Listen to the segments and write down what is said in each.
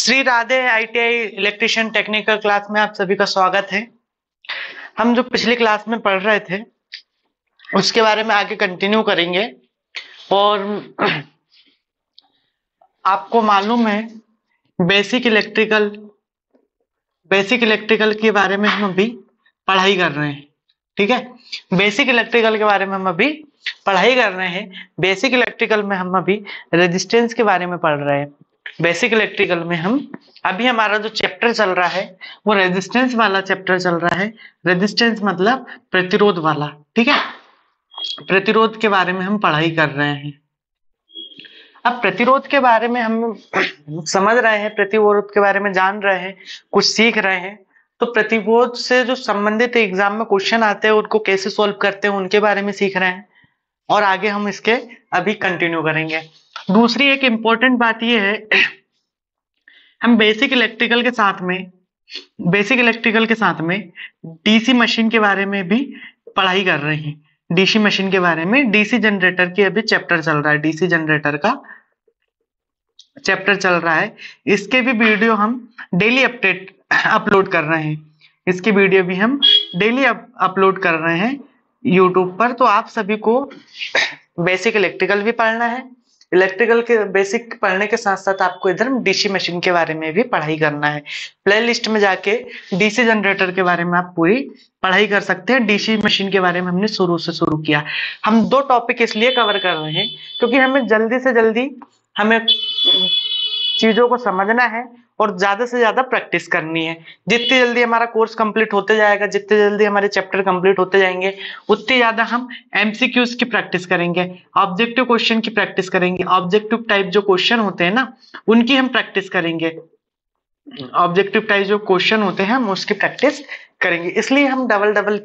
Shri Radhe ITI electrician technical class में आप सभी का स्वागत है। हम जो पिछली क्लास में पढ़ रहे थे उसके बारे में आगे कंटिन्यू करेंगे। और आपको मालूम है बेसिक इलेक्ट्रिकल के बारे में हम अभी पढ़ाई कर रहे हैं। ठीक है, बेसिक इलेक्ट्रिकल के बारे में हम अभी पढ़ाई कर रहे हैं। बेसिक इलेक्ट्रिकल में हम अभी रेजिस्टेंस के बारे में पढ़ रहे हैं। बेसिक इलेक्ट्रिकल में हम अभी हमारा जो चैप्टर चल रहा है वो रेजिस्टेंस वाला चैप्टर चल रहा है। रेजिस्टेंस मतलब प्रतिरोध वाला। ठीक है, प्रतिरोध के बारे में हम पढ़ाई कर रहे हैं। अब प्रतिरोध के बारे में हम समझ रहे हैं, प्रतिरोध के बारे में जान रहे हैं, कुछ सीख रहे हैं। तो प्रतिरोध से जो संबंधित एग्जाम में क्वेश्चन आते हैं उनको कैसे सॉल्व करते हैं उनके बारे में सीख रहे हैं। और आगे हम इसके अभी कंटिन्यू करेंगे। दूसरी एक इम्पोर्टेंट बात यह है, हम बेसिक इलेक्ट्रिकल के साथ में डीसी मशीन के बारे में भी पढ़ाई कर रहे हैं। डीसी मशीन के बारे में, डीसी जनरेटर की अभी चैप्टर चल रहा है, डीसी जनरेटर का चैप्टर चल रहा है। इसके भी वीडियो हम डेली अपलोड कर रहे हैं। इसकी वीडियो भी हम डेली अपलोड कर रहे हैं यूट्यूब पर। तो आप सभी को बेसिक इलेक्ट्रिकल भी पढ़ना है, इलेक्ट्रिकल के बेसिक पढ़ने के साथ साथ आपको इधर डीसी मशीन के बारे में भी पढ़ाई करना है। प्ले लिस्ट में जाके डीसी जनरेटर के बारे में आप पूरी पढ़ाई कर सकते हैं। डीसी मशीन के बारे में हमने शुरू किया। हम 2 टॉपिक इसलिए कवर कर रहे हैं क्योंकि हमें जल्दी से जल्दी हमें चीजों को समझना है और ज्यादा से ज्यादा प्रैक्टिस करनी है। जितनी जल्दी हमारा कोर्स कंप्लीट होते जाएगा, जितनी जल्दी हमारे चैप्टर कंप्लीट होते जाएंगे, उतनी ज्यादा हम एमसीक्यूज की प्रैक्टिस करेंगे, ऑब्जेक्टिव क्वेश्चन की प्रैक्टिस करेंगे। ऑब्जेक्टिव टाइप जो क्वेश्चन होते हैं ना, उनकी हम प्रैक्टिस करेंगे। ऑब्जेक्टिव टाइप जो क्वेश्चन होते हैं हम उसकी प्रैक्टिस करेंगे। इसलिए हम डबल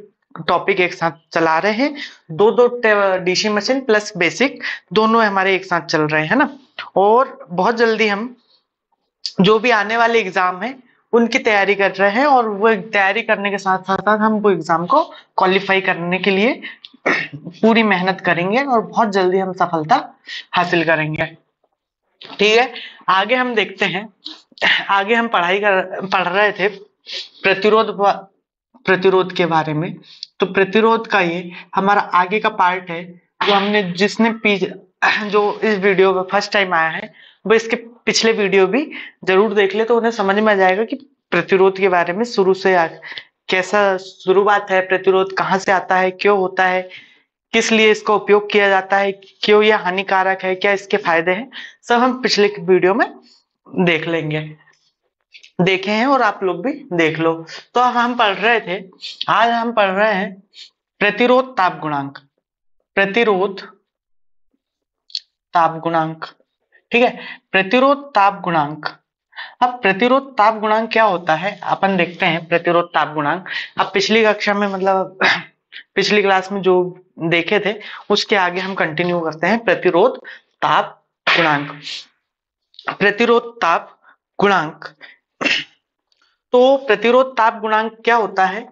टॉपिक एक साथ चला रहे हैं। दो डीसी मशीन प्लस बेसिक दोनों हमारे एक साथ चल रहे हैं ना। और बहुत जल्दी हम जो भी आने वाले एग्जाम है उनकी तैयारी कर रहे हैं, और वो तैयारी करने के साथ साथ हम वो एग्जाम को क्वालिफाई करने के लिए पूरी मेहनत करेंगे और बहुत जल्दी हम सफलता हासिल करेंगे। ठीक है, आगे हम देखते हैं। आगे हम पढ़ रहे थे प्रतिरोध के बारे में। तो प्रतिरोध का ये हमारा आगे का पार्ट है। जो हमने जो इस वीडियो में फर्स्ट टाइम आया है वो इसके पिछले वीडियो भी जरूर देख ले, तो उन्हें समझ में आ जाएगा कि प्रतिरोध के बारे में कैसा शुरुआत है, प्रतिरोध कहाँ से आता है, क्यों होता है, किस लिए इसका उपयोग किया जाता है, क्यों यह हानिकारक है, क्या इसके फायदे हैं, सब हम पिछले वीडियो में देख लेंगे, देखे हैं और आप लोग भी देख लो। तो अब हम पढ़ रहे थे, आज हम पढ़ रहे हैं प्रतिरोध ताप गुणांक। प्रतिरोध ताप गुणांक, ठीक है, प्रतिरोध ताप गुणांक। अब प्रतिरोध ताप गुणांक क्या होता है अपन देखते हैं। प्रतिरोध ताप गुणांक अब पिछली कक्षा में मतलब पिछली क्लास में जो देखे थे उसके आगे हम कंटिन्यू करते हैं। प्रतिरोध ताप गुणांक, प्रतिरोध ताप गुणांक। तो प्रतिरोध ताप गुणांक क्या होता है,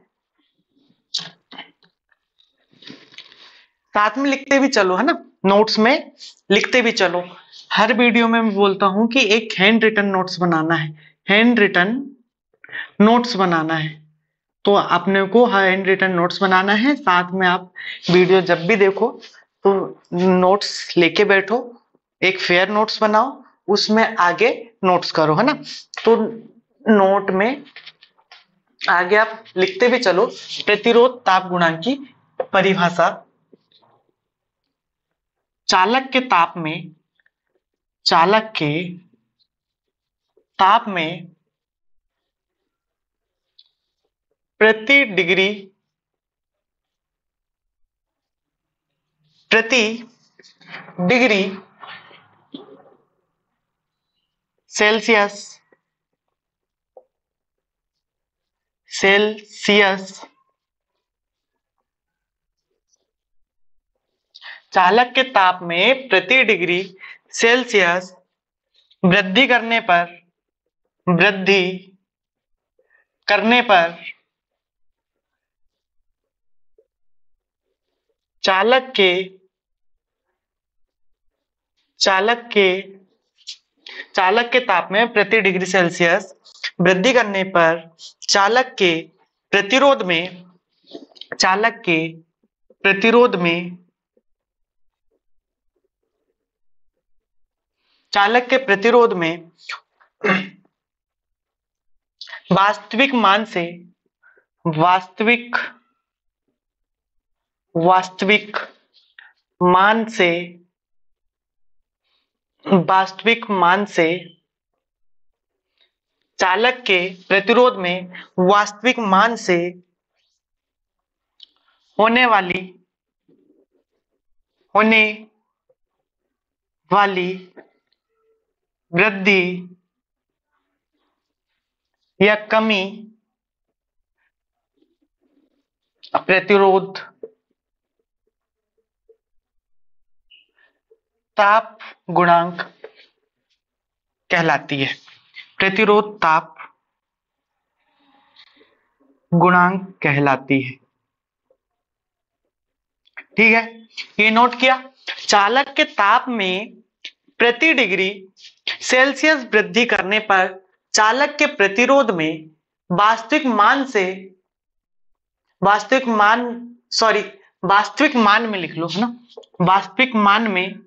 साथ में लिखते भी चलो, है ना, नोट्स में लिखते भी चलो। हर वीडियो में मैं बोलता हूं कि एक हैंड रिटन नोट्स बनाना है, हैंड रिटन नोट्स बनाना है। तो अपने को हैंड रिटन नोट्स बनाना है। साथ में आप वीडियो जब भी देखो तो नोट्स लेके बैठो, एक फेयर नोट्स बनाओ, उसमें आगे नोट्स करो, है ना। तो नोट में आगे आप लिखते भी चलो। प्रतिरोध ताप गुणांक की परिभाषा, चालक के ताप में प्रति डिग्री सेल्सियस चालक के ताप में प्रति डिग्री सेल्सियस वृद्धि करने पर चालक के चालक के ताप में प्रति डिग्री सेल्सियस वृद्धि करने पर चालक के प्रतिरोध में चालक के प्रतिरोध में चालक के प्रतिरोध में वास्तविक मान से वास्तविक वास्तविक मान से वास्तविक मान से चालक के प्रतिरोध में वास्तविक मान से होने वाली वृद्धि या कमी प्रतिरोध ताप गुणांक कहलाती है। प्रतिरोध ताप गुणांक कहलाती है। ठीक है, ये नोट किया। चालक के ताप में प्रति डिग्री सेल्सियस वृद्धि करने पर चालक के प्रतिरोध में वास्तविक मान में लिख लो, है ना, वास्तविक मान में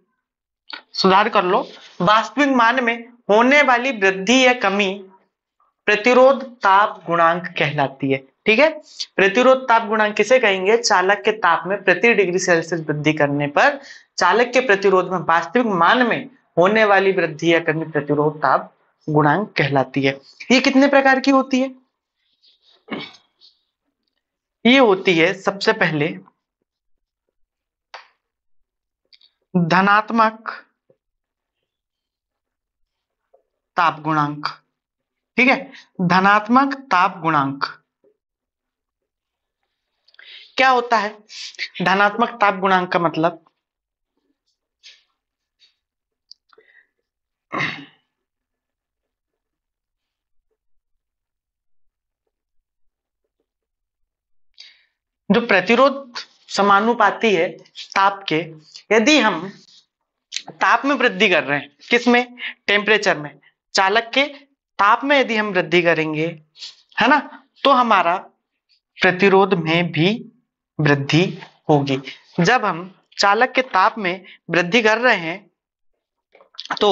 सुधार कर लो। वास्तविक मान में होने वाली वृद्धि या कमी प्रतिरोध ताप गुणांक कहलाती है। ठीक है, प्रतिरोध ताप गुणांक किसे कहेंगे? चालक के ताप में प्रति डिग्री सेल्सियस वृद्धि करने पर चालक के प्रतिरोध में वास्तविक मान में होने वाली वृद्धि या कमी प्रतिरोध ताप गुणांक कहलाती है। ये कितने प्रकार की होती है? ये होती है सबसे पहले धनात्मक ताप गुणांक। ठीक है, धनात्मक ताप गुणांक क्या होता है? धनात्मक ताप गुणांक का मतलब जो प्रतिरोध समानुपाती है ताप के, यदि हम ताप में वृद्धि कर रहे हैं, किसमें? टेम्परेचर में। चालक के ताप में यदि हम वृद्धि करेंगे, है ना, तो हमारा प्रतिरोध में भी वृद्धि होगी। जब हम चालक के ताप में वृद्धि कर रहे हैं तो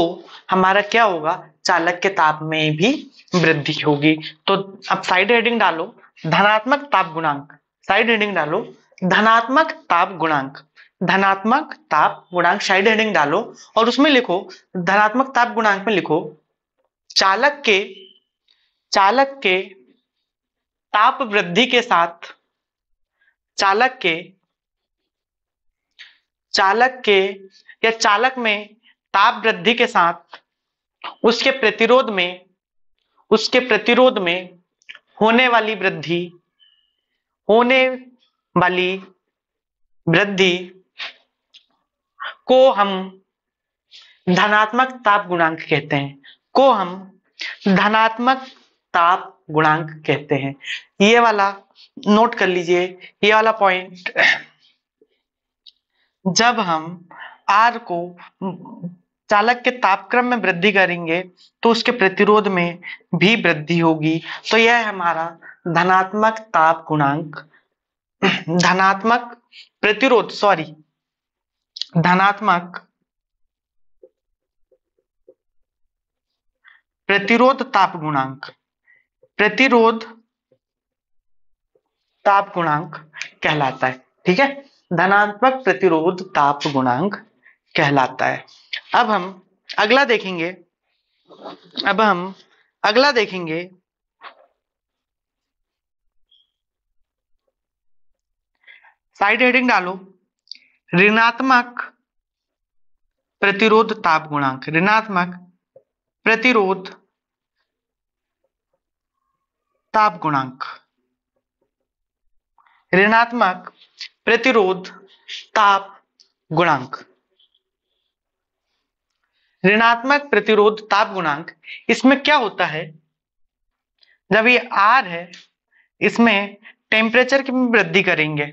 हमारा क्या होगा? चालक के ताप में भी वृद्धि होगी। तो अब साइड हेडिंग डालो धनात्मक ताप गुणांक, साइड हेडिंग डालो धनात्मक ताप गुणांक, धनात्मक ताप गुणांक साइड हेडिंग डालो और उसमें लिखो, धनात्मक ताप गुणांक में लिखो चालक के ताप वृद्धि के साथ चालक में ताप वृद्धि के साथ उसके प्रतिरोध में होने वाली वृद्धि को हम धनात्मक ताप गुणांक कहते हैं, धनात्मक ताप गुणांक कहते हैं। ये वाला नोट कर लीजिए, ये वाला पॉइंट। जब हम R को चालक के तापक्रम में वृद्धि करेंगे तो उसके प्रतिरोध में भी वृद्धि होगी। तो यह है हमारा धनात्मक ताप गुणांक, धनात्मक प्रतिरोध ताप गुणांक कहलाता है। ठीक है, धनात्मक प्रतिरोध ताप गुणांक कहलाता है। अब हम अगला देखेंगे साइड हेडिंग डालो ऋणात्मक प्रतिरोध ताप गुणांक, ऋणात्मक प्रतिरोध ताप गुणांक, ऋणात्मक प्रतिरोध ताप गुणांक, ऋणात्मक प्रतिरोध ताप गुणांक। इसमें क्या होता है? जब ये R है, इसमें टेम्परेचर की वृद्धि करेंगे।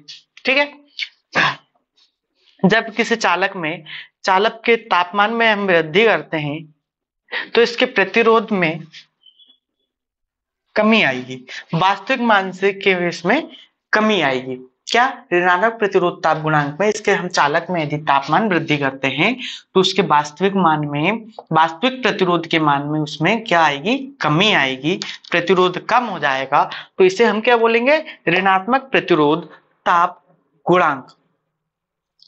ठीक है, जब किसी चालक के तापमान में हम वृद्धि करते हैं तो इसके प्रतिरोध में कमी आएगी, वास्तविक मान से के इसमें कमी आएगी। क्या? ऋणात्मक प्रतिरोध ताप गुणांक में इसके हम चालक में यदि तापमान वृद्धि करते हैं तो उसके वास्तविक मान में, वास्तविक प्रतिरोध के मान में उसमें क्या आएगी? कमी आएगी, प्रतिरोध कम हो जाएगा। तो इसे हम क्या बोलेंगे? ऋणात्मक प्रतिरोध ताप गुणांक।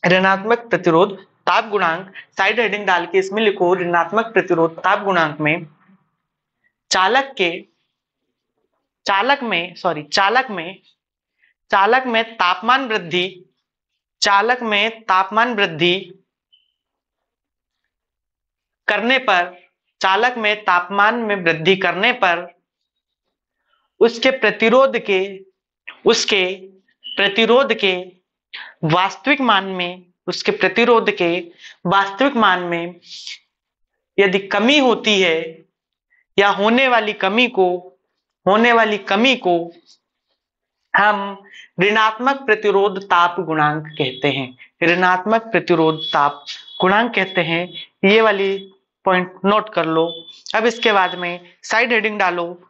ऋणात्मक प्रतिरोध ताप गुणांक, साइड हेडिंग डाल के इसमें लिखो ऋणात्मक प्रतिरोध ताप गुणांक में चालक में तापमान वृद्धि, करने पर, चालक में तापमान में वृद्धि करने पर उसके प्रतिरोध के वास्तविक मान में यदि कमी होती है या होने वाली कमी को हम ऋणात्मक प्रतिरोध ताप गुणांक कहते हैं। ऋणात्मक प्रतिरोध ताप गुणांक कहते हैं। ये वाली पॉइंट नोट कर लो। अब इसके बाद में साइड हेडिंग डालो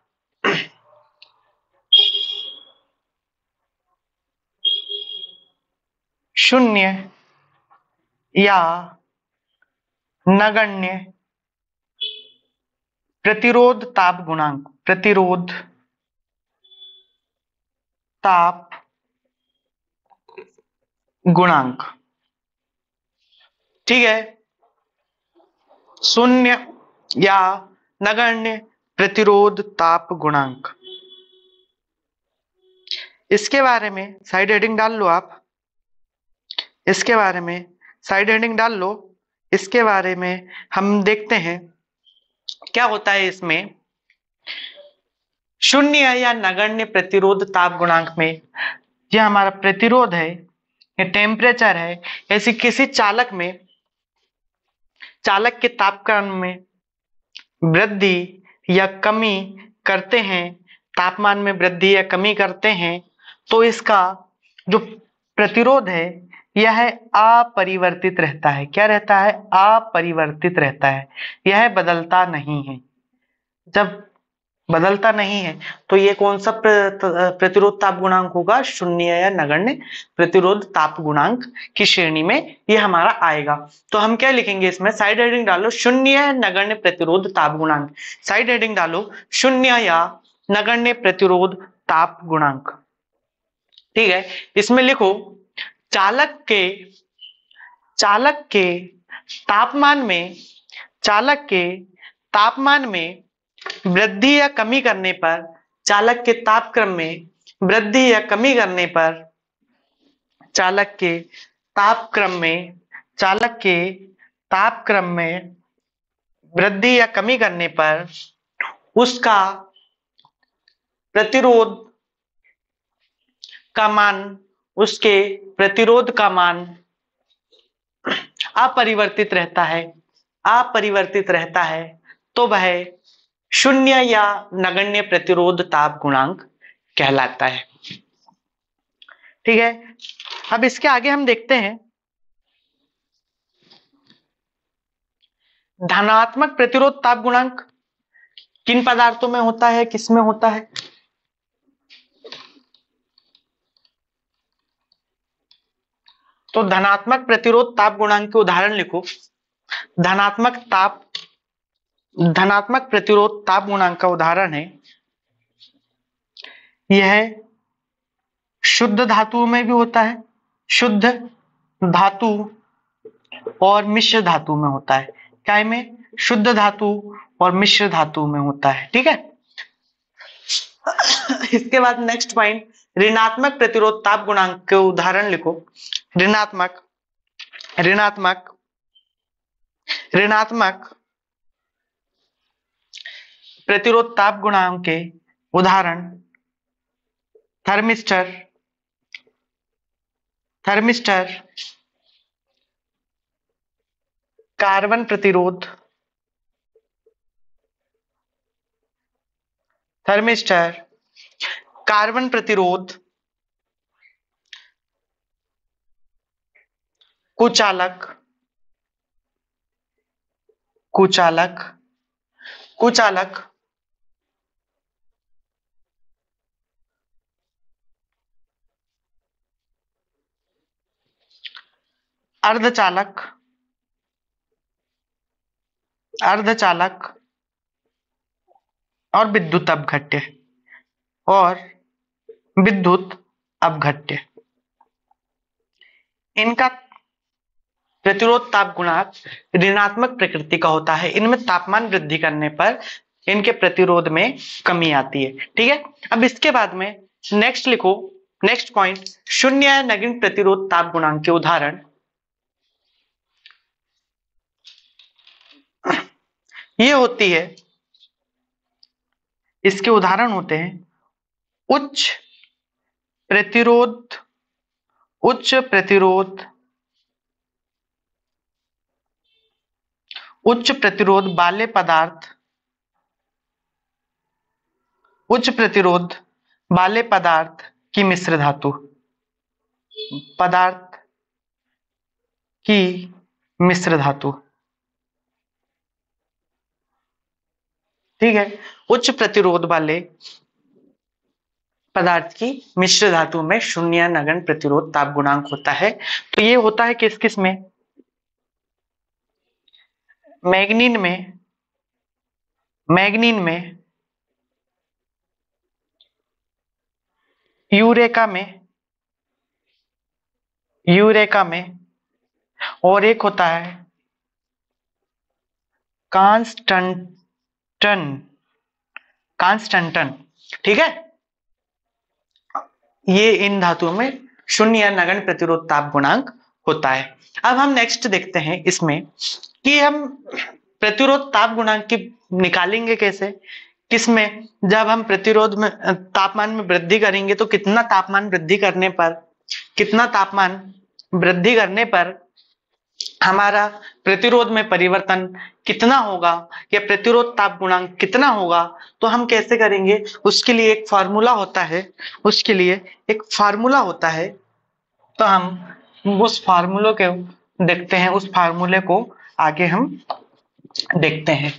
शून्य या नगण्य प्रतिरोध ताप गुणांक। ठीक है, शून्य या नगण्य प्रतिरोध ताप गुणांक, इसके बारे में साइड हेडिंग डाल लो आप। इसके बारे में साइड हेडिंग डाल लो। इसके बारे में हम देखते हैं क्या होता है इसमें। शून्य या नगण्य प्रतिरोध ताप गुणांक में यह हमारा प्रतिरोध है, ये टेम्परेचर है। ऐसी किसी चालक के तापक्रम में वृद्धि या कमी करते हैं, तापमान में वृद्धि या कमी करते हैं, तो इसका जो प्रतिरोध है यह अपरिवर्तित रहता है। क्या रहता है? अपरिवर्तित रहता है, यह बदलता नहीं है। जब बदलता नहीं है तो ये कौन सा प्रतिरोध ताप गुणांक होगा? शून्य या नगण्य प्रतिरोध ताप गुणांक की श्रेणी में ये हमारा आएगा। तो हम क्या लिखेंगे इसमें? साइड हेडिंग डालो शून्य नगण्य प्रतिरोध ताप गुणांक। साइड हेडिंग डालो शून्य या नगण्य प्रतिरोध ताप गुणांक। ठीक है, इसमें लिखो चालक के तापमान में वृद्धि या कमी करने पर, चालक के तापक्रम में वृद्धि या कमी करने पर, चालक के तापक्रम में वृद्धि या कमी करने पर उसका प्रतिरोध का मान अपरिवर्तित रहता है, तो वह शून्य या नगण्य प्रतिरोध ताप गुणांक कहलाता है। ठीक है, अब इसके आगे हम देखते हैं धनात्मक प्रतिरोध ताप गुणांक किन पदार्थों में होता है, किसमें होता है? तो धनात्मक प्रतिरोध ताप गुणांक के उदाहरण लिखो। धनात्मक प्रतिरोध ताप गुणांक का उदाहरण है, यह शुद्ध धातुओं में भी होता है, शुद्ध धातु और मिश्र धातु में होता है। क्या में? शुद्ध धातु और मिश्र धातु में होता है। ठीक है, इसके बाद नेक्स्ट पॉइंट ऋणात्मक प्रतिरोध ताप गुणांक के उदाहरण लिखो। ऋणात्मक प्रतिरोध ताप गुणांक के उदाहरण थर्मिस्टर, कार्बन प्रतिरोध, कुचालक कुचालक, अर्धचालक, अर्धचालक और विद्युत अपघट्य, और विद्युत अपघट्य। इनका प्रतिरोध ताप गुणांक ऋणात्मक प्रकृति का होता है। इनमें तापमान वृद्धि करने पर इनके प्रतिरोध में कमी आती है। ठीक है, अब इसके बाद में नेक्स्ट लिखो, नेक्स्ट पॉइंट, शून्य नगण्य प्रतिरोध ताप गुणांक के उदाहरण। ये होती है, इसके उदाहरण होते हैं उच्च प्रतिरोध, उच्च प्रतिरोध, उच्च प्रतिरोध वाले पदार्थ, उच्च प्रतिरोध वाले पदार्थ की मिश्र धातु, पदार्थ की मिश्र धातु। ठीक है, उच्च प्रतिरोध वाले पदार्थ की मिश्र धातु में शून्य नगण्य प्रतिरोध ताप गुणांक होता है। तो ये होता है किस किस में? मैग्नीन में, मैग्नीन में, यूरेका में, यूरेका में, और एक होता है कांस्टेंटन, कांस्टेंटन। ठीक है, ये इन धातुओं में शून्य नगण्य प्रतिरोध ताप गुणांक होता है। अब हम नेक्स्ट देखते हैं इसमें कि हम प्रतिरोध ताप गुणांक की निकालेंगे कैसे, किसमें? जब हम प्रतिरोध में तापमान में वृद्धि करेंगे तो कितना तापमान वृद्धि करने पर, कितना तापमान वृद्धि करने पर हमारा प्रतिरोध में परिवर्तन कितना होगा, या प्रतिरोध ताप गुणांक कितना होगा। तो हम कैसे करेंगे, उसके लिए एक फार्मूला होता है, उसके लिए एक फार्मूला होता है। तो हम उस फार्मूले को देखते हैं, उस फार्मूले को आगे हम देखते हैं।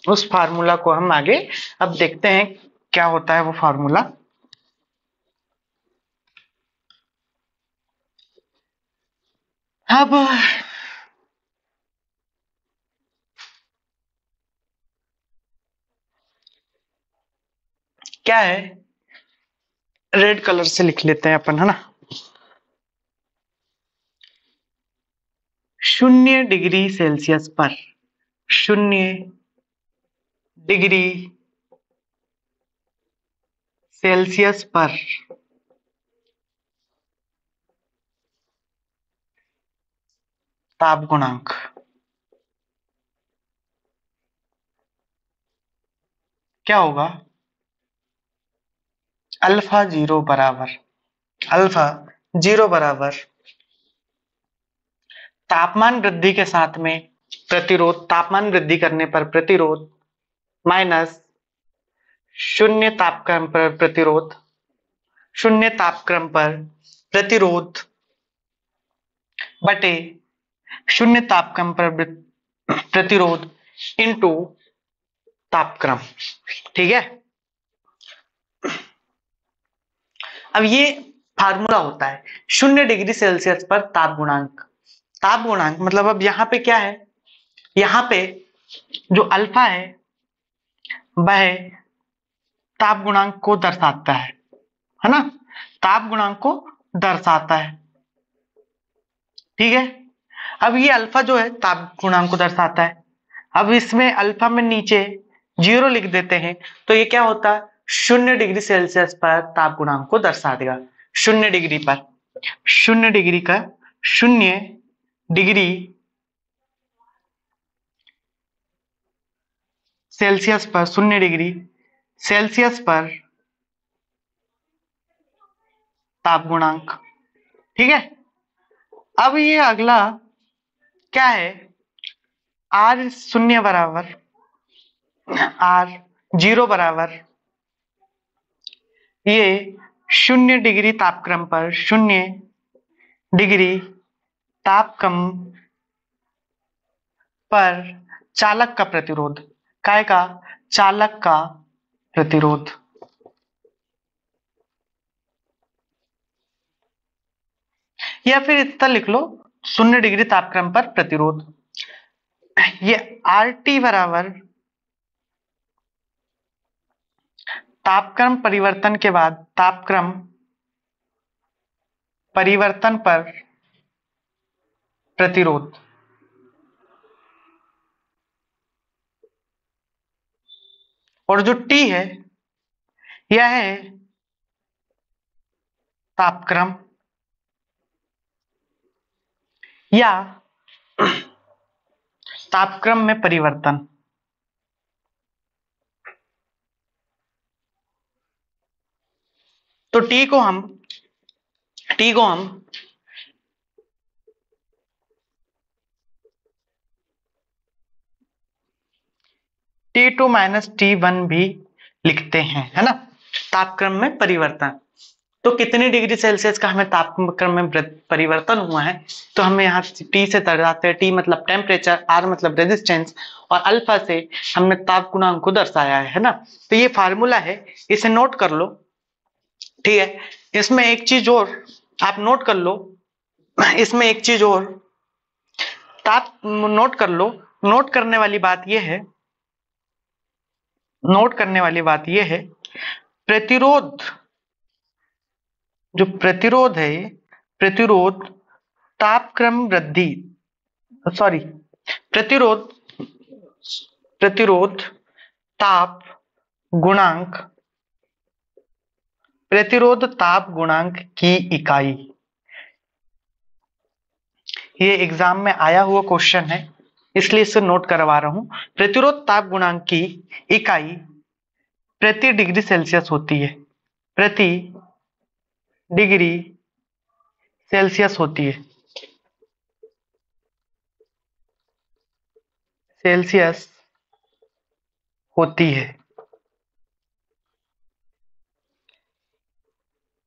उस फार्मूला को हम आगे अब देखते हैं क्या होता है वो फार्मूला। अब क्या है, रेड कलर से लिख लेते हैं अपन, है ना। 0 डिग्री सेल्सियस पर, 0 डिग्री सेल्सियस पर ताप गुणांक क्या होगा? अल्फा जीरो बराबर, अल्फा जीरो बराबर तापमान वृद्धि के साथ में प्रतिरोध, तापमान वृद्धि करने पर प्रतिरोध माइनस शून्य तापक्रम पर प्रतिरोध, शून्य तापक्रम पर प्रतिरोध बटे शून्य तापक्रम पर प्रतिरोध इनटू तापक्रम। ठीक है, अब ये फार्मूला होता है 0 डिग्री सेल्सियस पर ताप गुणांक। ताप गुणांक मतलब अब यहाँ पे क्या है, यहाँ पे जो अल्फा वह ताप गुणांक को दर्शाता है ना, ताप गुणांक को दर्शाता है। ठीक है, अब ये अल्फा जो है ताप गुणांक को दर्शाता है। अब इसमें अल्फा में नीचे 0 लिख देते हैं तो ये क्या होता है, 0 डिग्री सेल्सियस पर ताप गुणांक को दर्शा देगा। 0 डिग्री पर, 0 डिग्री का, 0 डिग्री सेल्सियस पर, 0 डिग्री सेल्सियस पर ताप गुणांक। ठीक है, अब ये अगला क्या है, आर शून्य बराबर, आर जीरो बराबर ये 0 डिग्री तापक्रम पर, 0 डिग्री तापक्रम पर चालक का प्रतिरोध, काय का, चालक का प्रतिरोध। या फिर इतना लिख लो 0 डिग्री तापक्रम पर प्रतिरोध। ये RT बराबर तापक्रम परिवर्तन के बाद तापक्रम परिवर्तन पर प्रतिरोध, और जो T है यह है तापक्रम या तापक्रम में परिवर्तन। तो T को हम T2 माइनस T1 भी लिखते हैं, है ना, तापक्रम में परिवर्तन। तो कितनी डिग्री सेल्सियस का हमें तापक्रम में परिवर्तन हुआ है, तो हमें यहाँ T से दर्शाते हैं। T मतलब टेम्परेचर, R मतलब रेजिस्टेंस, और अल्फा से हमने ताप गुणांक को दर्शाया है ना। तो ये फार्मूला है, इसे नोट कर लो, ठीक है। इसमें एक चीज और आप नोट कर लो, इसमें एक चीज और ताप नोट कर लो। नोट करने वाली बात यह है, प्रतिरोध, जो प्रतिरोध है, प्रतिरोध तापक्रम वृद्धि, सॉरी, प्रतिरोध ताप गुणांक की इकाई। ये एग्जाम में आया हुआ क्वेश्चन है, इसलिए इसे नोट करवा रहा हूं। प्रतिरोध ताप गुणांक की इकाई प्रति डिग्री सेल्सियस होती है, प्रति डिग्री सेल्सियस होती है,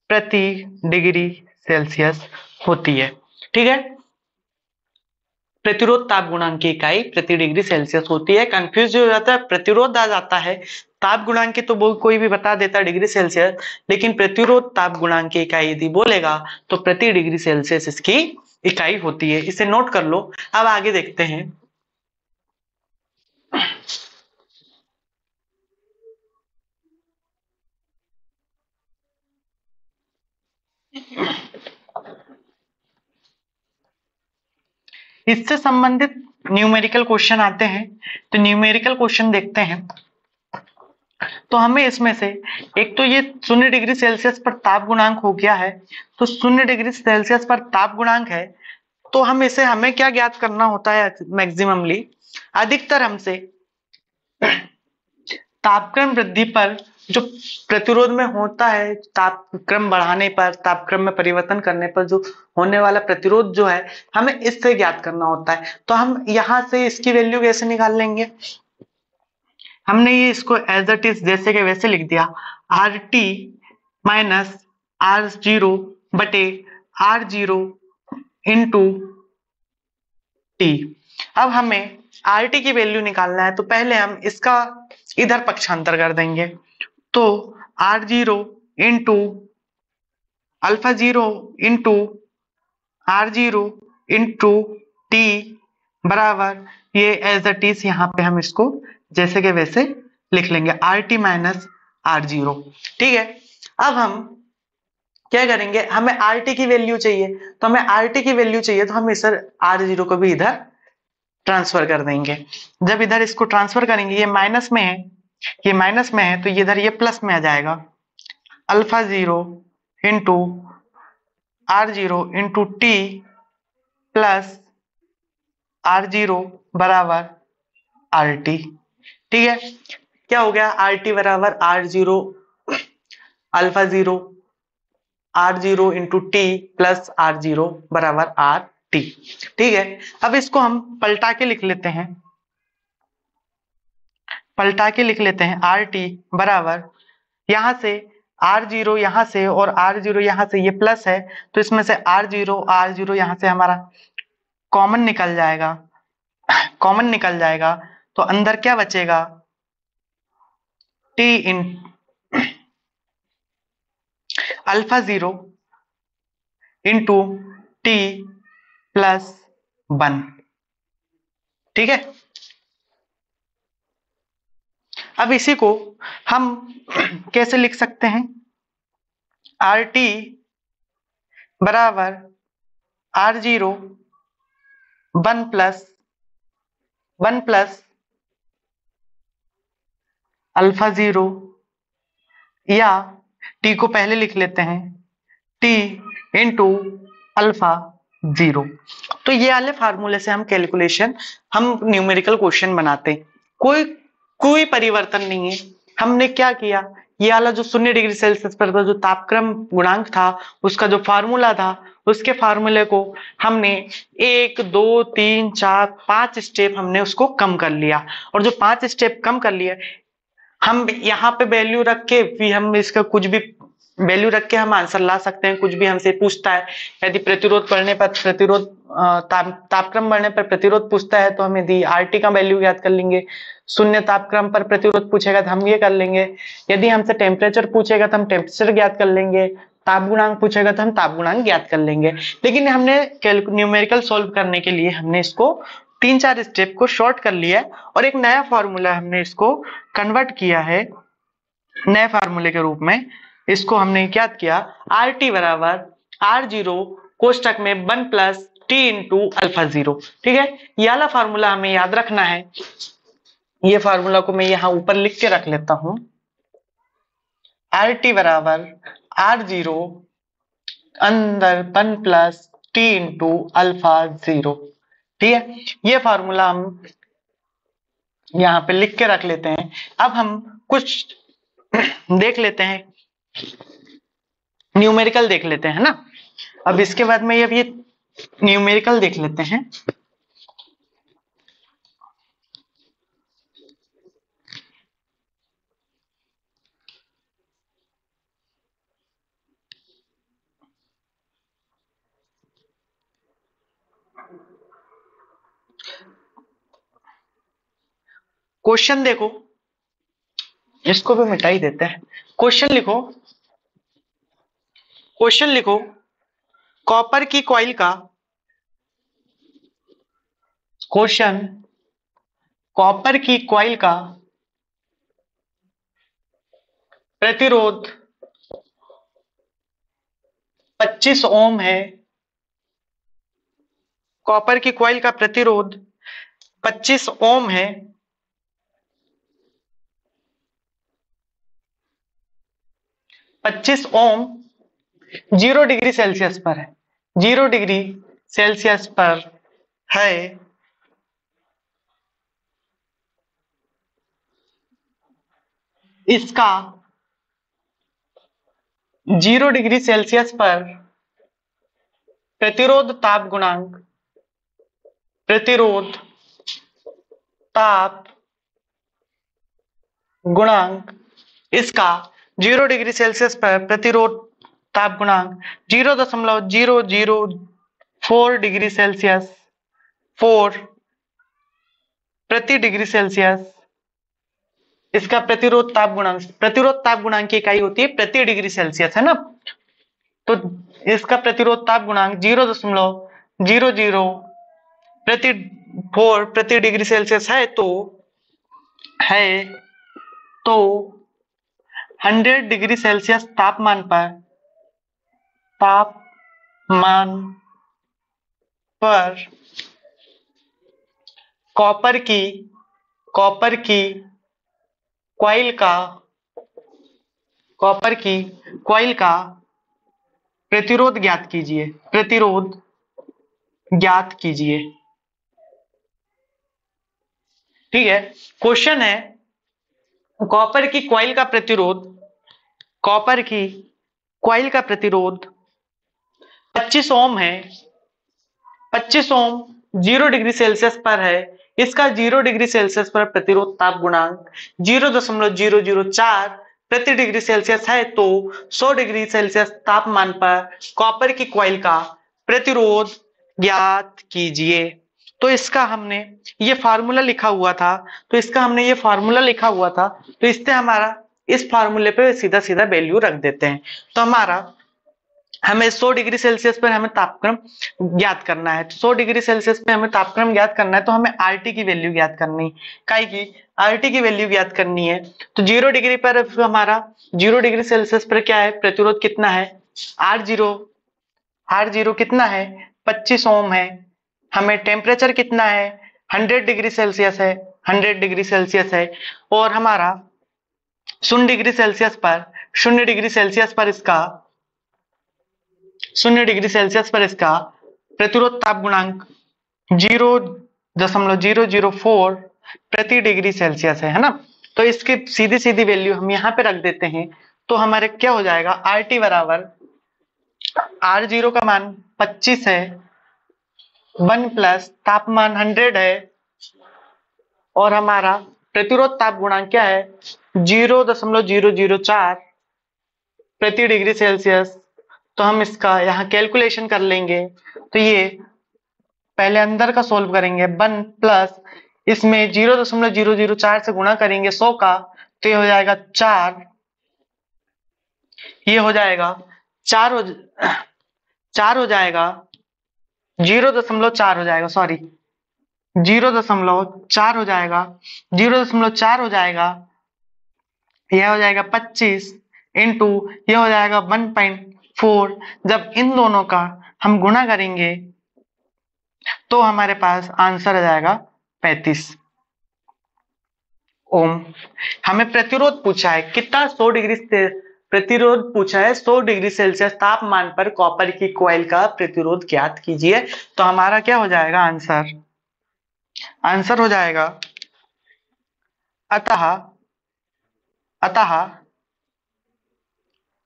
प्रति डिग्री सेल्सियस होती है, ठीक है। प्रतिरोध ताप गुणांक की इकाई प्रति डिग्री सेल्सियस होती है। कंफ्यूज हो जाता है, प्रतिरोध आ जाता है, ताप गुणांक की तो कोई भी बता देता है डिग्री सेल्सियस, लेकिन प्रतिरोध ताप गुणांक की इकाई यदि बोलेगा तो प्रति डिग्री सेल्सियस इसकी इकाई होती है। इसे नोट कर लो। अब आगे देखते हैं। इससे संबंधित न्यूमेरिकल क्वेश्चन आते हैं, तो न्यूमेरिकल क्वेश्चन देखते हैं। तो हमें इसमें से एक तो ये 0 डिग्री सेल्सियस पर ताप गुणांक हो गया है, तो 0 डिग्री सेल्सियस पर ताप गुणांक है, तो हमें क्या ज्ञात करना होता है, मैक्सिममली अधिकतर हमसे तापक्रम वृद्धि पर जो प्रतिरोध में होता है, तापक्रम बढ़ाने पर, तापक्रम में परिवर्तन करने पर जो होने वाला प्रतिरोध जो है, हमें इससे ज्ञात करना होता है। तो हम यहां से इसकी वैल्यू कैसे निकाल लेंगे, हमने ये इसको एज इट इज जैसे के वैसे लिख दिया, RT माइनस R0 बटे R0 इंटू T। अब हमें RT की वैल्यू निकालना है, तो पहले हम इसका इधर पक्षांतर कर देंगे। तो R0 into alpha 0 into R0 into T बराबर, ये एज इट इज यहाँ पे हम इसको जैसे के वैसे लिख लेंगे, RT माइनस R0, ठीक है। अब हम क्या करेंगे, हमें RT की वैल्यू चाहिए, तो हम इस R0 को भी इधर ट्रांसफर कर देंगे। जब इधर इसको ट्रांसफर करेंगे, ये माइनस में है, तो इधर ये प्लस में आ जाएगा, alpha 0 into R0 into T plus R0 बराबर RT, ठीक है। क्या हो गया, RT बराबर R0 alpha 0 R0 into T plus R0 बराबर RT, ठीक है। अब इसको हम पलटा के लिख लेते हैं, RT बराबर, यहां से R0 और R0 यहां से ये प्लस है, तो इसमें से R0 यहां से हमारा कॉमन निकल जाएगा, कॉमन निकल जाएगा तो अंदर क्या बचेगा, T इन अल्फा 0 इंटू T प्लस 1। ठीक है, अब इसी को हम कैसे लिख सकते हैं, RT बराबर R0 1 प्लस अल्फा 0, या T को पहले लिख लेते हैं T इंटू अल्फा 0। तो ये वाले फार्मूले से हम कैलकुलेशन, हम न्यूमेरिकल क्वेश्चन बनाते हैं, कोई परिवर्तन नहीं है। हमने क्या किया, ये वाला जो 0 डिग्री सेल्सियस पर था जो तापक्रम गुणांक था, उसका जो फार्मूला था, उसके फार्मूले को हमने 1 2 3 4 5 स्टेप हमने उसको कम कर लिया, और जो 5 स्टेप कम कर लिए हम यहाँ पे वैल्यू रख के भी हम इसका कुछ भी वैल्यू रख के हम आंसर ला सकते हैं। कुछ भी हमसे पूछता है, यदि प्रतिरोध बढ़ने पर प्रतिरोध तापक्रम बढ़ने पर प्रतिरोध पूछता है तो हम यदि आरटी का वैल्यू ज्ञात कर लेंगे, शून्य तापक्रम पर प्रतिरोध पूछेगा तो हम ये कर लेंगे, यदि हमसे टेम्परेचर पूछेगा तो हम टेम्परेचर ज्ञात कर लेंगे, ताप गुणांक पूछेगा तो हम ताप गुणांक ज्ञात कर लेंगे। लेकिन हमने न्यूमेरिकल सोल्व करने के लिए हमने इसको 3-4 स्टेप को शॉर्ट कर लिया है और एक नया फॉर्मूला हमने इसको कन्वर्ट किया है, नए फार्मूले के रूप में इसको हमने क्या किया, आर टी बराबर R0 कोष्टक में 1 प्लस T इंटू अल्फा 0। ठीक है, ये वाला फार्मूला हमें याद रखना है। ये फार्मूला को मैं यहाँ ऊपर लिख के रख लेता हूं, आर टी बराबर R0 अंदर 1 प्लस T इंटू अल्फा 0। ठीक है, ये फार्मूला हम यहाँ पे लिख के रख लेते हैं। अब हम कुछ देख लेते हैं, न्यूमेरिकल देख लेते हैं ना। अब इसके बाद में ये न्यूमेरिकल देख लेते हैं। क्वेश्चन देखो, इसको भी मिटा ही देते हैं। क्वेश्चन लिखो, कॉपर की कॉइल का, क्वेश्चन कॉपर की कॉइल का प्रतिरोध 25 ओम है। कॉपर की कॉइल का प्रतिरोध 25 ओम है। 25 ओम 0 डिग्री सेल्सियस पर है, 0 डिग्री सेल्सियस पर है। इसका 0 डिग्री सेल्सियस पर प्रतिरोध ताप गुणांक, प्रतिरोध ताप गुणांक, इसका 0 डिग्री सेल्सियस पर प्रतिरोध ताप गुणांक 0.004 डिग्री सेल्सियस 4 प्रति डिग्री सेल्सियस। इसका प्रतिरोध ताप गुणांक की इकाई होती है प्रति डिग्री सेल्सियस, है ना। तो इसका प्रतिरोध ताप गुणांक 0.00 प्रति 4 प्रति डिग्री सेल्सियस है, तो 100 डिग्री सेल्सियस तापमान पर कॉपर की कॉइल का प्रतिरोध ज्ञात कीजिए। ठीक है, क्वेश्चन है कॉपर की कॉइल का प्रतिरोध 25 ओम है। 25 ओम 0 डिग्री सेल्सियस पर है। इसका 0 डिग्री सेल्सियस पर प्रतिरोध ताप गुणांक 0.004 प्रति डिग्री सेल्सियस है, तो 100 डिग्री सेल्सियस तापमान पर कॉपर की कॉइल का प्रतिरोध ज्ञात कीजिए। तो इसका हमने ये फार्मूला लिखा हुआ था, तो इससे हमारा इस फार्मूले पे सीधा सीधा वैल्यू रख देते हैं। तो हमें 100 डिग्री सेल्सियस पर हमें तापक्रम ज्ञात करना है। तो 100 डिग्री सेल्सियस पे हमें तापक्रम ज्ञात करना है, तो हमें आरटी की वैल्यू ज्ञात करनी है। काहे की आरटी की वैल्यू ज्ञात करनी है। तो 0 डिग्री पर हमारा 0 डिग्री सेल्सियस पर क्या है, प्रतिरोध कितना है, R0 कितना है, 25 ओम है। हमें टेम्परेचर कितना है, 100 डिग्री सेल्सियस है, 100 डिग्री सेल्सियस है। और हमारा 0 डिग्री सेल्सियस पर 0 डिग्री सेल्सियस पर इसका 0 डिग्री सेल्सियस पर इसका प्रतिरोध ताप गुणांक 0.004 प्रति डिग्री सेल्सियस है ना। तो इसकी सीधी सीधी वैल्यू हम यहाँ पे रख देते हैं। तो हमारे क्या हो जाएगा, आर टी बराबर R0 का मान 25 है, 1 प्लस तापमान 100 है, और हमारा प्रतिरोध ताप गुणांक क्या है, 0.004 प्रति डिग्री सेल्सियस। तो हम इसका यहाँ कैलकुलेशन कर लेंगे। तो ये पहले अंदर का सोल्व करेंगे, 1 प्लस इसमें 0.004 से गुणा करेंगे 100 का, तो ये हो जाएगा 4, ये हो जाएगा 4 हो जाएगा 0.4 हो जाएगा, सॉरी 0.4 हो जाएगा, 0.4 हो जाएगा, यह हो जाएगा 25 इंटू यह हो जाएगा 1.4। जब इन दोनों का हम गुणा करेंगे तो हमारे पास आंसर आ जाएगा 35 ओम। हमें प्रतिरोध पूछा है कितना, 100 डिग्री से प्रतिरोध पूछा है, 100 डिग्री सेल्सियस तापमान पर कॉपर की कॉइल का प्रतिरोध ज्ञात कीजिए। तो हमारा क्या हो जाएगा आंसर हो जाएगा अतः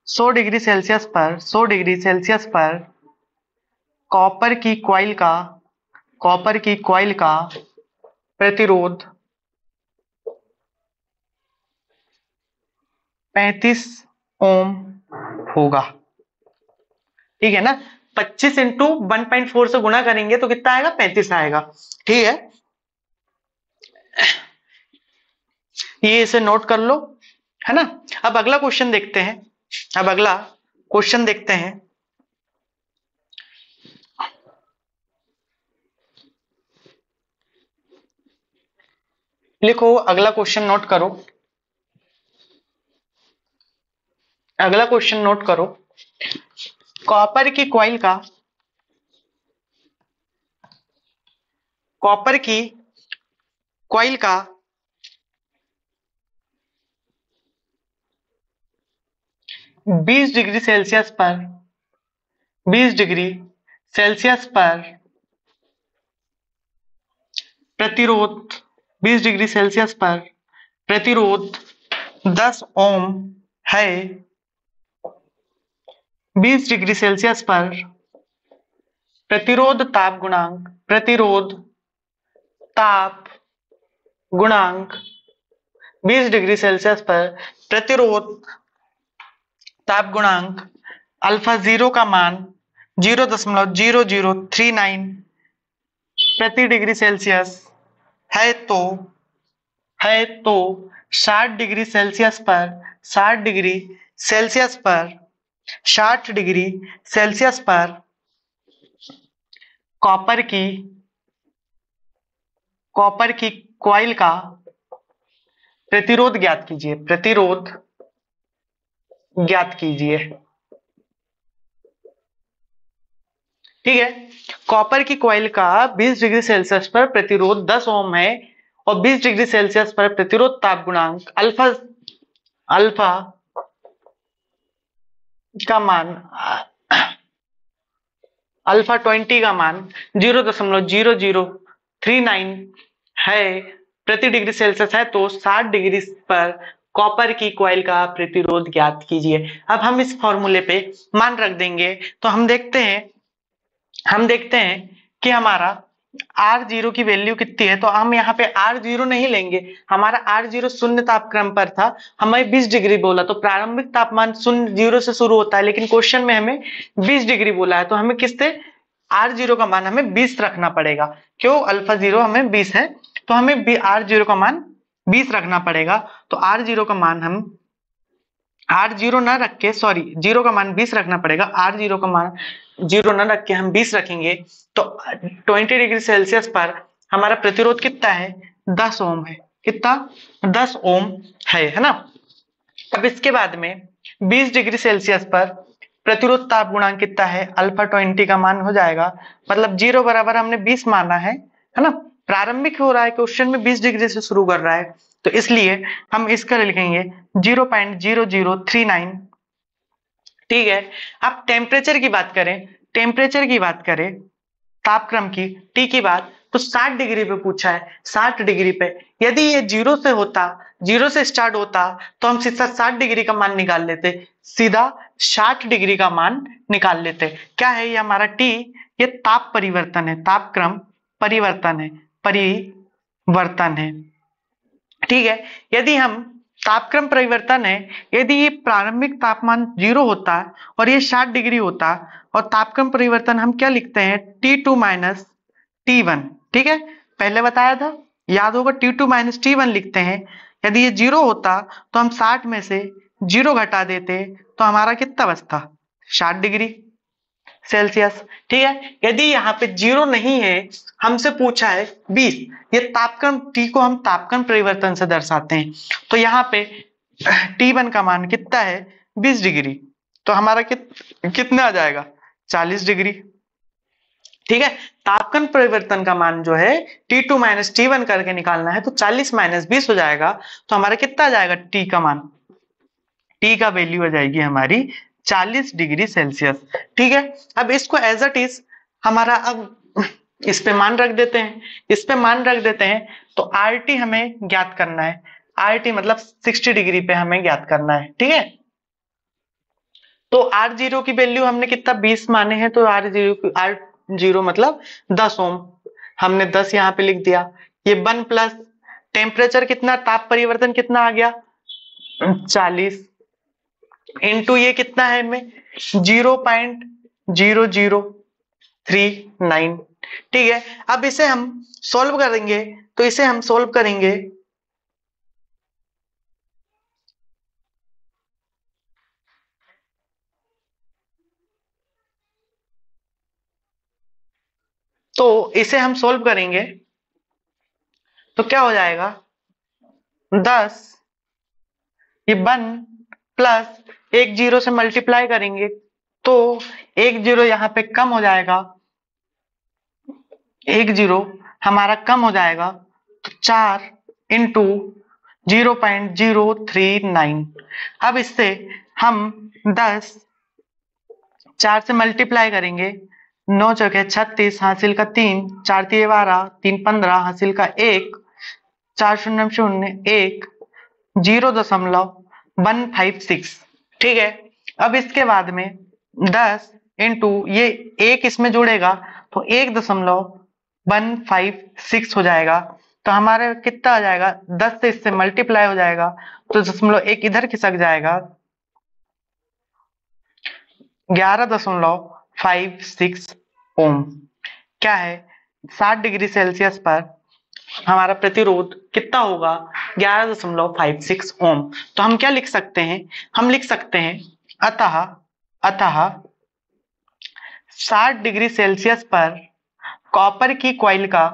100 डिग्री सेल्सियस पर कॉपर की कॉइल का प्रतिरोध 35 ओम होगा। ठीक है ना, 25 इंटू 1.4 से गुणा करेंगे तो कितना आएगा, 35 आएगा। ठीक है, ये इसे नोट कर लो, है ना। अब अगला क्वेश्चन देखते हैं। लिखो, अगला क्वेश्चन नोट करो, कॉपर की कॉइल का 20 डिग्री सेल्सियस पर प्रतिरोध 10 ओम है। 20 डिग्री सेल्सियस पर प्रतिरोध ताप गुणांक 20 डिग्री सेल्सियस पर प्रतिरोध ताप गुणांक अल्फा 0 का मान 0.0039 प्रति डिग्री सेल्सियस है। तो 60 डिग्री सेल्सियस पर कॉपर की कॉइल का प्रतिरोध ज्ञात कीजिए। ठीक है, कॉपर की कॉइल का 20 डिग्री सेल्सियस पर प्रतिरोध 10 ओम है और 20 डिग्री सेल्सियस पर प्रतिरोध ताप गुणांक अल्फा का मान अल्फा 20 का मान 0.0039 है प्रति डिग्री सेल्सियस है। तो 60 डिग्री पर कॉपर की कॉइल का प्रतिरोध ज्ञात कीजिए। अब हम इस फॉर्मूले पे मान रख देंगे। तो हम देखते हैं कि हमारा R0 की वैल्यू कितनी है। तो हम यहाँ पे R0 नहीं लेंगे, हमारा R0 शून्य तापक्रम पर था, हमें 20 डिग्री बोला। तो प्रारंभिक तापमान 0 से शुरू होता है, लेकिन क्वेश्चन में हमें 20 डिग्री बोला है। तो हमें किससे R0 का मान हमें 20 रखना पड़ेगा। क्यों? अल्फा 0 हमें 20 है, तो हमें R0 का मान 20 रखना पड़ेगा। तो R0 का मान हम R0 ना रख के, सॉरी, 0 का मान 20 रखना पड़ेगा। R0 का मान 0 ना रख के हम 20 रखेंगे तो 20 डिग्री सेल्सियस पर हमारा प्रतिरोध कितना है? 10 ओम है। कितना? 10 ओम है ना। अब इसके बाद में 20 डिग्री सेल्सियस पर प्रतिरोध ताप गुणांक कितना है? अल्फा 20 का मान हो जाएगा, मतलब 0 बराबर हमने 20 माना है ना। प्रारंभिक हो रहा है, क्वेश्चन में 20 डिग्री से शुरू कर रहा है, तो इसलिए हम इसका लिखेंगे 0.0039। ठीक है। अब टेम्परेचर की बात करें, टेम्परेचर की बात करें, तापक्रम की, टी की बात, तो 60 डिग्री पे पूछा है। 60 डिग्री पे यदि ये 0 से होता, 0 से स्टार्ट होता, तो हम सीधा 60 डिग्री का मान निकाल लेते, सीधा 60 डिग्री का मान निकाल लेते। क्या है ये हमारा टी? ये ताप परिवर्तन है, तापक्रम परिवर्तन है, परिवर्तन है। ठीक है। यदि हम तापक्रम परिवर्तन है, यदि ये प्रारंभिक तापमान 0 होता और ये 60 डिग्री होता, और तापक्रम परिवर्तन हम क्या लिखते हैं? T2 minus T1। ठीक है, पहले बताया था, याद होगा, T2 माइनस T1 लिखते हैं। यदि ये 0 होता तो हम 60 में से 0 घटा देते, तो हमारा कितना बचता? 60 डिग्री सेल्सियस। ठीक है। यदि यहाँ पे 0 नहीं है, हमसे पूछा है 20, ये तापक्रम T को हम तापक्रम परिवर्तन से दर्शाते हैं, तो यहाँ पे T1 का मान कितना है? 20 डिग्री। तो हमारा कितना आ जाएगा? 40 डिग्री। ठीक है। तापक्रम परिवर्तन का मान जो है T2 माइनस T1 करके निकालना है, तो 40 माइनस 20 हो जाएगा, तो हमारा कितना आ जाएगा? T का मान, T का वैल्यू हो जाएगी हमारी 40 डिग्री सेल्सियस। ठीक है। अब इसको एज इट इज हमारा, अब इस पे मान रख देते हैं, इस पे मान रख देते हैं, तो RT हमें ज्ञात करना है। RT मतलब 60 डिग्री पे हमें ज्ञात करना है। ठीक है। तो R0 की वैल्यू हमने कितना? 20 माने हैं, तो R0 मतलब 10 ओम, हमने 10 यहाँ पे लिख दिया। ये 1 प्लस टेम्परेचर कितना, ताप परिवर्तन कितना आ गया? 40 इंटू ये कितना है में 0.0039। ठीक है। अब इसे हम सॉल्व करेंगे, तो इसे हम सॉल्व करेंगे, तो इसे हम सॉल्व करेंगे तो क्या हो जाएगा? 10, ये 1 प्लस एक 0 से मल्टीप्लाई करेंगे, तो एक 0 यहाँ पे कम हो जाएगा, एक 0 हमारा कम हो जाएगा, तो 4 इंटू 0.039। अब इससे हम 10 4 से मल्टीप्लाई करेंगे, 9 चौके 36, हासिल का 3, 4 3 12, 3 15, हासिल का 1, 4 0 0 1, 0.156। ठीक है। अब इसके बाद में 10 इंटू ये 1 इसमें जुड़ेगा, तो 1.156 हो जाएगा, तो हमारे कितना आ जाएगा? 10 से इससे मल्टीप्लाई हो जाएगा, तो 0.1 इधर खिसक जाएगा, 11.56 ओम। क्या है? 60 डिग्री सेल्सियस पर हमारा प्रतिरोध कितना होगा? 11.56 ओम। तो हम क्या लिख सकते हैं? हम लिख सकते हैं अतः 60 डिग्री सेल्सियस पर कॉपर की कॉइल का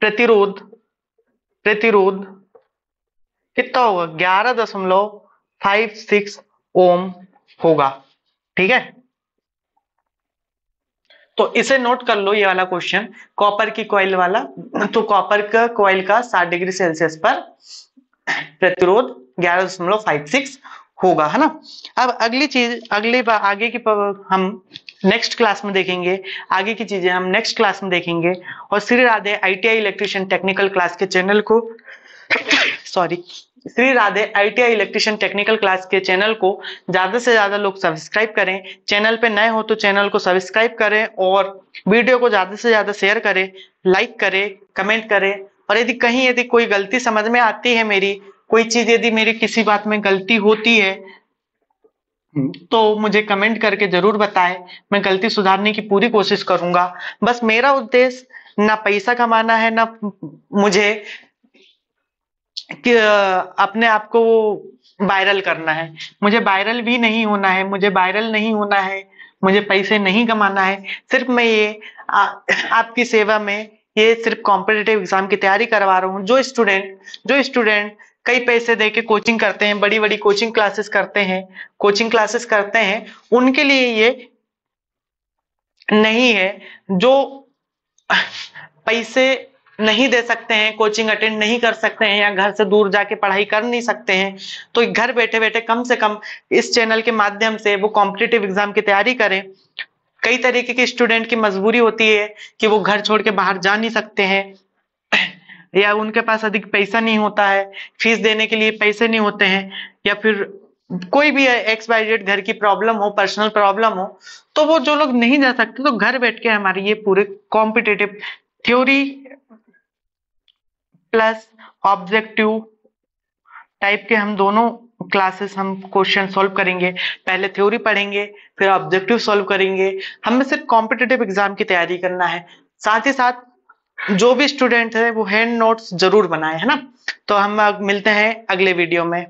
प्रतिरोध कितना होगा? 11.56 ओम होगा। ठीक है। तो इसे नोट कर लो, ये वाला क्वेश्चन, कॉपर की कॉइल वाला। तो कॉपर का कॉइल का 60 डिग्री सेल्सियस पर प्रतिरोध 11.56 होगा, है ना। अब अगली चीज, अगली बार आगे की हम नेक्स्ट क्लास में देखेंगे, आगे की चीजें हम नेक्स्ट क्लास में देखेंगे। और Shri Radhe ITI electrician technical class के चैनल को sorry Shri Radhe ITI electrician technical class के चैनल को ज्यादा से ज्यादा लोग सब्सक्राइब करें। चैनल पे नए हो तो चैनल को सब्सक्राइब करें, और वीडियो को ज्यादा से ज्यादा शेयर करें, लाइक करें, कमेंट करें। और यदि कोई गलती समझ में आती है, मेरी कोई चीज यदि मेरी किसी बात में गलती होती है, तो मुझे कमेंट करके जरूर बताएं। मैं गलती सुधारने की पूरी कोशिश करूंगा। बस मेरा उद्देश्य ना पैसा कमाना है, ना मुझे कि अपने आप को वायरल करना है। मुझे वायरल भी नहीं होना है, मुझे वायरल नहीं होना है, मुझे पैसे नहीं कमाना है। सिर्फ मैं ये आपकी सेवा में ये सिर्फ कॉम्पिटिटिव एग्जाम की तैयारी करवा रहा हूँ। जो स्टूडेंट कई पैसे दे के कोचिंग करते हैं, बड़ी बड़ी कोचिंग क्लासेस करते हैं, उनके लिए ये नहीं है। जो पैसे नहीं दे सकते हैं, कोचिंग अटेंड नहीं कर सकते हैं, या घर से दूर जाके पढ़ाई कर नहीं सकते हैं, तो घर बैठे बैठे कम से कम इस चैनल के माध्यम से वो कॉम्पिटिटिव एग्जाम की तैयारी करें। कई तरीके के स्टूडेंट की मजबूरी होती है कि वो घर छोड़ के बाहर जा नहीं सकते हैं, या उनके पास अधिक पैसा नहीं होता है, फीस देने के लिए पैसे नहीं होते हैं, या फिर कोई भी XYZ घर की प्रॉब्लम हो, पर्सनल प्रॉब्लम हो, तो वो जो लोग नहीं जा सकते, तो घर बैठ के हमारे ये पूरे competitive theory plus objective type के हम दोनों क्लासेस हम क्वेश्चन सॉल्व करेंगे। पहले थ्योरी पढ़ेंगे, फिर ऑब्जेक्टिव सॉल्व करेंगे। हमें सिर्फ कॉम्पिटिटिव एग्जाम की तैयारी करना है। साथ ही साथ जो भी स्टूडेंट है वो हैंड नोट्स जरूर बनाए, है ना। तो हम मिलते हैं अगले वीडियो में।